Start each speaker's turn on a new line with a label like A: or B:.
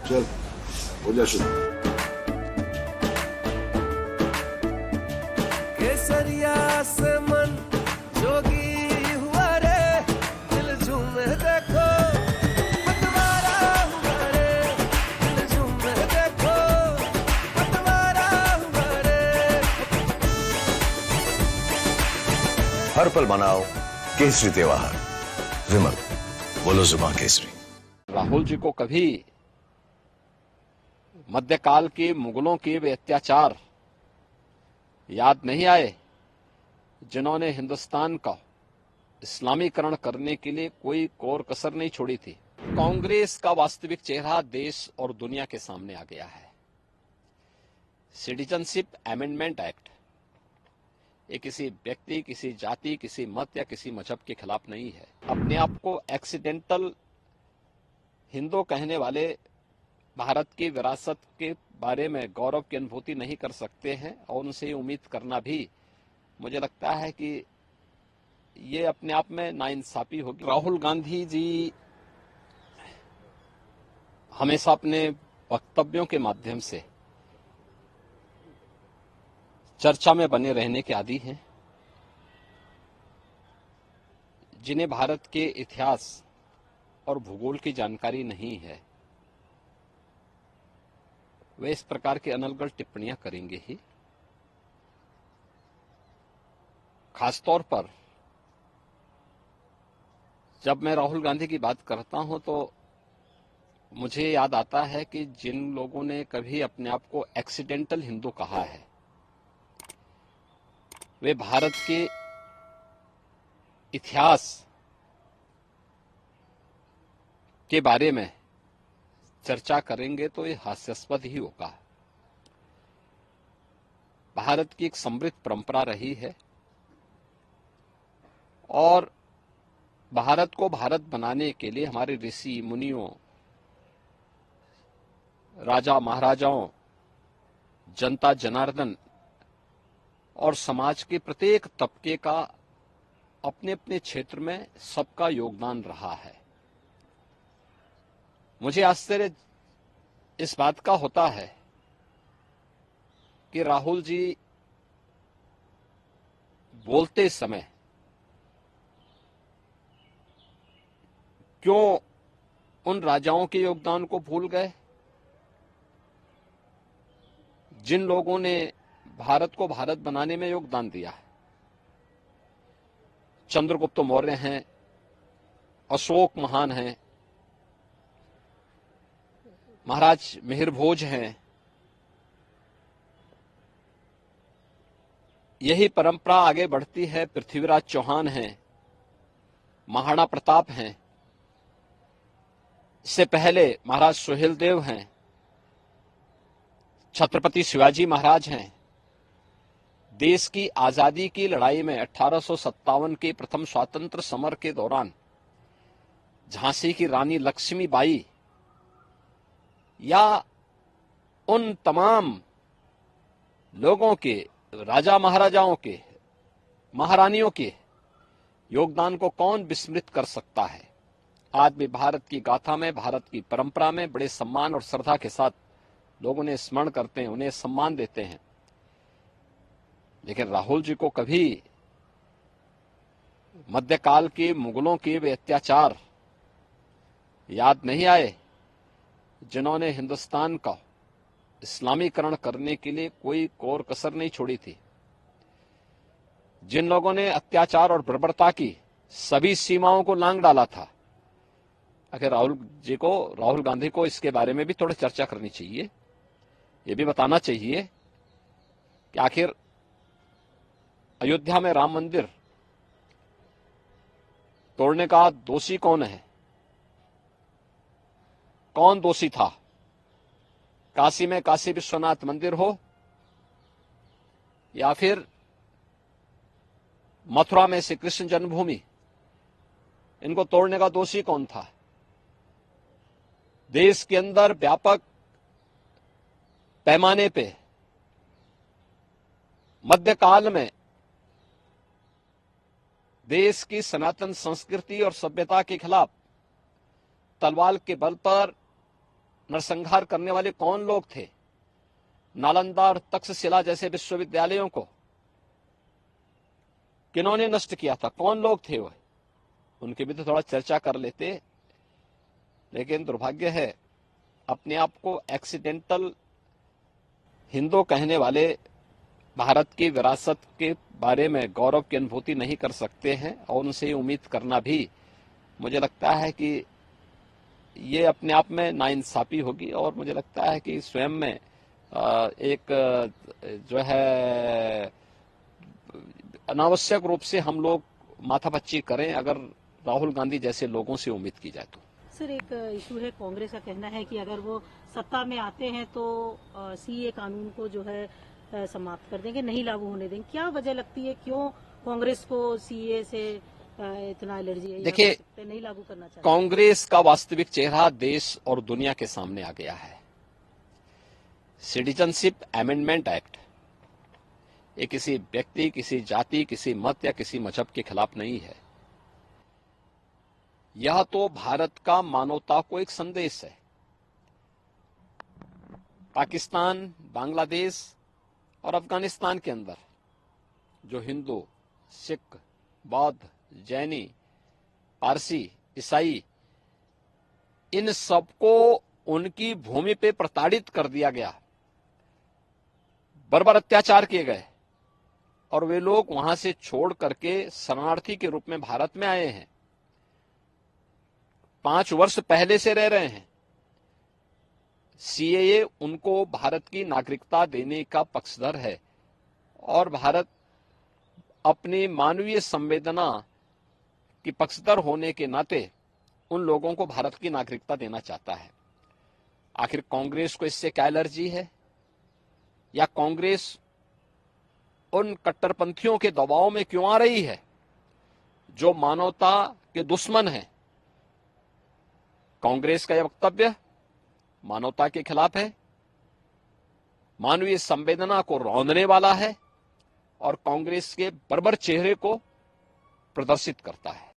A: चल हो जा शुरू।
B: केसरिया से मन जोगी हुआ रे, दिल झूमे देखो पतवारा हुआ रे, दिल झूमे देखो पतवारा हुआ रे।
C: हर पल मनाओ केसरी त्योहार। विमल, बोलो जुबान केसरी।
D: राहुल जी को कभी मध्यकाल के मुगलों के वे अत्याचार याद नहीं आए जिन्होंने हिंदुस्तान का इस्लामीकरण करने के लिए कोई कोर कसर नहीं छोड़ी थी। कांग्रेस का वास्तविक चेहरा देश और दुनिया के सामने आ गया है। सिटीजनशिप अमेंडमेंट एक्ट ये किसी व्यक्ति, किसी जाति, किसी मत या किसी मजहब के खिलाफ नहीं है। अपने आप को एक्सीडेंटल हिंदू कहने वाले भारत की विरासत के बारे में गौरव की अनुभूति नहीं कर सकते हैं और उनसे उम्मीद करना भी मुझे लगता है कि ये अपने आप में नाइंसाफी होगी। राहुल गांधी जी हमेशा अपने वक्तव्यों के माध्यम से चर्चा में बने रहने के आदी हैं। जिन्हें भारत के इतिहास और भूगोल की जानकारी नहीं है वे इस प्रकार की अनर्गल टिप्पणियां करेंगे ही। खासतौर पर जब मैं राहुल गांधी की बात करता हूं तो मुझे याद आता है कि जिन लोगों ने कभी अपने आप को एक्सीडेंटल हिंदू कहा है वे भारत के इतिहास के बारे में चर्चा करेंगे तो ये हास्यास्पद ही होगा। भारत की एक समृद्ध परंपरा रही है और भारत को भारत बनाने के लिए हमारे ऋषि मुनियों, राजा महाराजाओं, जनता जनार्दन और समाज के प्रत्येक तबके का अपने अपने क्षेत्र में सबका योगदान रहा है। मुझे आश्चर्य इस बात का होता है कि राहुल जी बोलते समय क्यों उन राजाओं के योगदान को भूल गए जिन लोगों ने भारत को भारत बनाने में योगदान दिया है। चंद्रगुप्त मौर्य हैं, अशोक महान हैं, महाराज मिहिर भोज हैं। यही परंपरा आगे बढ़ती है। पृथ्वीराज चौहान हैं, महाराणा प्रताप हैं, इससे पहले महाराज सुहेलदेव हैं, छत्रपति शिवाजी महाराज हैं। देश की आजादी की लड़ाई में 1857 के प्रथम स्वातंत्र समर के दौरान झांसी की रानी लक्ष्मीबाई या उन तमाम लोगों के, राजा महाराजाओं के, महारानियों के योगदान को कौन विस्मृत कर सकता है। आज भी भारत की गाथा में, भारत की परंपरा में बड़े सम्मान और श्रद्धा के साथ लोग उन्हें स्मरण करते हैं, उन्हें सम्मान देते हैं। लेकिन राहुल जी को कभी मध्यकाल के मुगलों के वे अत्याचार याद नहीं आए जिन्होंने हिंदुस्तान का इस्लामीकरण करने के लिए कोई कोर कसर नहीं छोड़ी थी। जिन लोगों ने अत्याचार और बर्बरता की सभी सीमाओं को लांघ डाला था। अगर राहुल गांधी को इसके बारे में भी थोड़ी चर्चा करनी चाहिए। ये भी बताना चाहिए कि आखिर अयोध्या में राम मंदिर तोड़ने का दोषी कौन है, कौन दोषी था। काशी में काशी विश्वनाथ मंदिर हो या फिर मथुरा में श्री कृष्ण जन्मभूमि, इनको तोड़ने का दोषी कौन था। देश के अंदर व्यापक पैमाने पे मध्यकाल में देश की सनातन संस्कृति और सभ्यता के खिलाफ तलवार के बल पर नरसंहार करने वाले कौन लोग थे? नालंदा और तक्षशिला जैसे विश्वविद्यालयों को किन्होंने नष्ट किया था? कौन लोग थे वह? उनकी भी तो थोड़ा चर्चा कर लेते। लेकिन दुर्भाग्य है, अपने आप को एक्सीडेंटल हिंदू कहने वाले भारत की विरासत के बारे में गौरव की अनुभूति नहीं कर सकते हैं, और उनसे उम्मीद करना भी मुझे लगता है कि ये अपने आप में नाइंसाफी होगी। और मुझे लगता है कि स्वयं में एक जो है अनावश्यक रूप से हम लोग माथापच्ची करें अगर राहुल गांधी जैसे लोगों से उम्मीद की जाए तो।
E: सर, एक इशू है, कांग्रेस का कहना है कि अगर वो सत्ता में आते हैं तो सीए कानून को जो है समाप्त कर देंगे, नहीं लागू होने देंगे। क्या वजह लगती है, क्यों कांग्रेस को सीए से इतना एलर्जी है?
D: देखिए,
E: नहीं लागू करना चाहिए।
D: कांग्रेस का वास्तविक चेहरा देश और दुनिया के सामने आ गया है। सिटीजनशिप अमेंडमेंट एक्ट ये किसी व्यक्ति, किसी जाति, किसी मत या किसी मजहब के खिलाफ नहीं है। यह तो भारत का मानवता को एक संदेश है। पाकिस्तान, बांग्लादेश और अफगानिस्तान के अंदर जो हिंदू, सिख, बौद्ध, जैनी, पारसी, ईसाई, इन सबको उनकी भूमि पे प्रताड़ित कर दिया गया, बर्बर अत्याचार किए गए, और वे लोग वहां से छोड़ करके शरणार्थी के रूप में भारत में आए हैं। 5 वर्ष पहले से रह रहे हैं। सीएए उनको भारत की नागरिकता देने का पक्षधर है, और भारत अपनी मानवीय संवेदना की पक्षधर होने के नाते उन लोगों को भारत की नागरिकता देना चाहता है। आखिर कांग्रेस को इससे क्या एलर्जी है? या कांग्रेस उन कट्टरपंथियों के दबाव में क्यों आ रही है जो मानवता के दुश्मन हैं? कांग्रेस का यह वक्तव्य मानवता के खिलाफ है, मानवीय संवेदना को रौंदने वाला है, और कांग्रेस के बर्बर चेहरे को प्रदर्शित करता है।